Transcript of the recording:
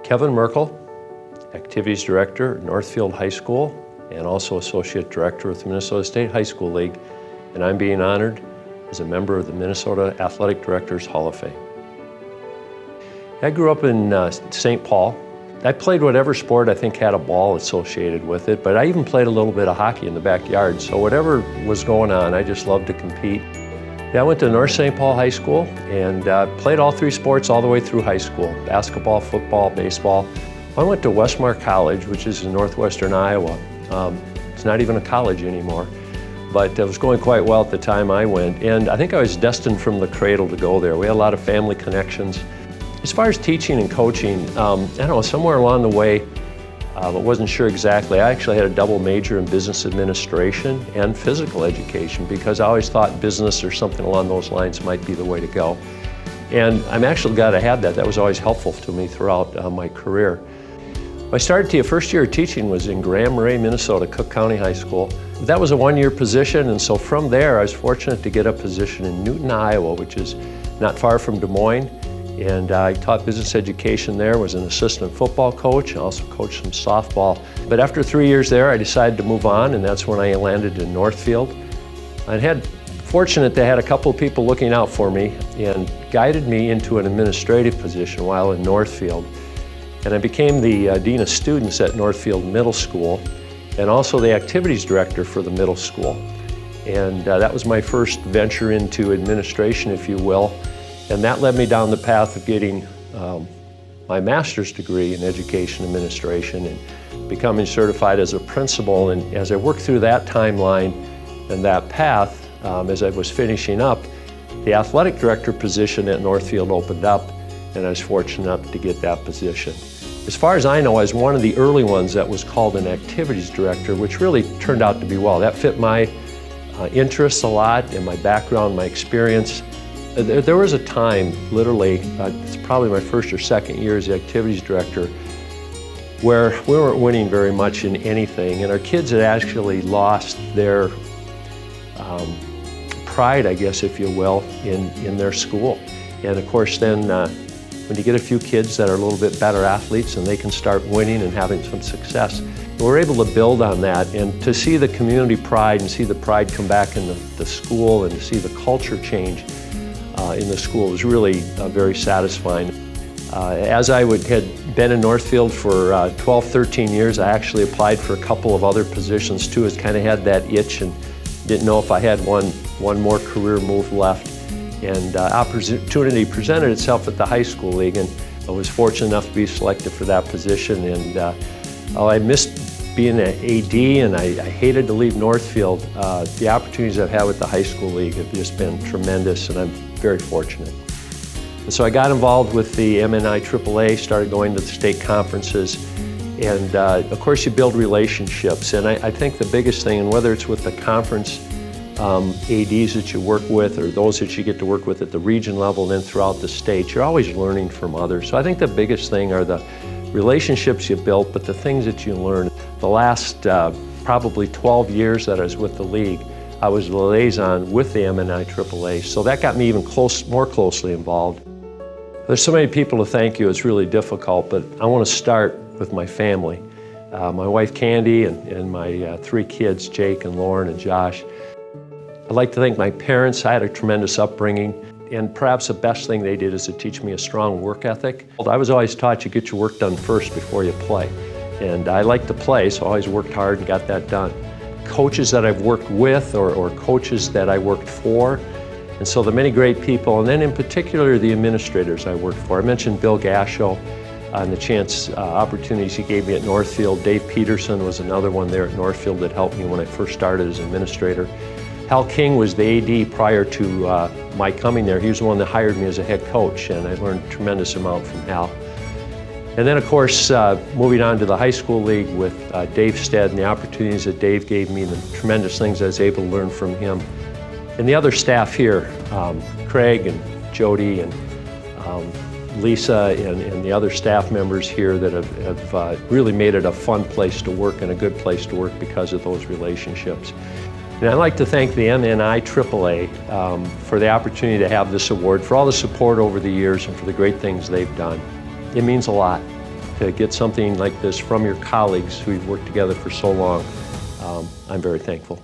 Kevin Merkle, Activities Director at Northfield High School and also Associate Director with the Minnesota State High School League, and I'm being honored as a member of the Minnesota Athletic Directors Hall of Fame. I grew up in St. Paul. I played whatever sport I think had a ball associated with it, but I even played a little bit of hockey in the backyard, so whatever was going on, I just loved to compete. I went to North St. Paul High School and played all three sports all the way through high school: basketball, football, baseball. I went to Westmark College, which is in northwestern Iowa. It's not even a college anymore, but it was going quite well at the time I went, and I think I was destined from the cradle to go there. We had a lot of family connections. As far as teaching and coaching, I don't know, somewhere along the way, but wasn't sure exactly, I actually had a double major in business administration and physical education because I always thought business or something along those lines might be the way to go. And I'm actually glad I had that. That was always helpful to me throughout my career. My first year of teaching was in Grand Marais, Minnesota, Cook County High School. That was a one-year position, and so from there I was fortunate to get a position in Newton, Iowa, which is not far from Des Moines. And I taught business education there, was an assistant football coach, I also coached some softball. But after 3 years there, I decided to move on, and that's when I landed in Northfield. Fortunate that I had a couple of people looking out for me and guided me into an administrative position while in Northfield. And I became the Dean of Students at Northfield Middle School and also the Activities Director for the middle school. And that was my first venture into administration, if you will. And that led me down the path of getting my master's degree in education administration and becoming certified as a principal. And as I worked through that timeline and that path, as I was finishing up, the athletic director position at Northfield opened up, and I was fortunate enough to get that position. As far as I know, I was one of the early ones that was called an activities director, which really turned out to be well. That fit my interests a lot and my background, my experience. There was a time, literally, it's probably my first or second year as the activities director, where we weren't winning very much in anything, and our kids had actually lost their pride, I guess, if you will, in their school. And of course, then when you get a few kids that are a little bit better athletes and they can start winning and having some success, we're able to build on that, and to see the community pride and see the pride come back in the school and to see the culture change in the school was really very satisfying. As I had been in Northfield for 12, 13 years, I actually applied for a couple of other positions too. I kind of had that itch and didn't know if I had one more career move left. And opportunity presented itself at the high school league, and I was fortunate enough to be selected for that position. And I missed being an AD, and I hated to leave Northfield. The opportunities I've had with the high school league have just been tremendous, and I'm very fortunate. And so I got involved with the MnIAAA, started going to the state conferences, and of course you build relationships. And I think the biggest thing, and whether it's with the conference ADs that you work with or those that you get to work with at the region level and then throughout the state, you're always learning from others. So I think the biggest thing are the relationships you built, but the things that you learn. The last probably 12 years that I was with the league, I was the liaison with the MnIAAA, so that got me even more closely involved. There's so many people to thank you, it's really difficult, but I want to start with my family. My wife Candy and my 3 kids, Jake and Lauren and Josh. I'd like to thank my parents. I had a tremendous upbringing, and perhaps the best thing they did is to teach me a strong work ethic. I was always taught you get your work done first before you play. And I like to play, so I always worked hard and got that done. Coaches that I've worked with or coaches that I worked for, and so the many great people, and then in particular the administrators I worked for. I mentioned Bill Gasho and the opportunities he gave me at Northfield. Dave Peterson was another one there at Northfield that helped me when I first started as administrator. Hal King was the AD prior to my coming there. He was the one that hired me as a head coach, and I learned a tremendous amount from Hal. And then, of course, moving on to the high school league with Dave Stead and the opportunities that Dave gave me, the tremendous things I was able to learn from him. And the other staff here, Craig and Jody and Lisa and the other staff members here that have really made it a fun place to work and a good place to work because of those relationships. And I'd like to thank the MnIAAA for the opportunity to have this award, for all the support over the years and for the great things they've done. It means a lot. to get something like this from your colleagues who you've worked together for so long, I'm very thankful.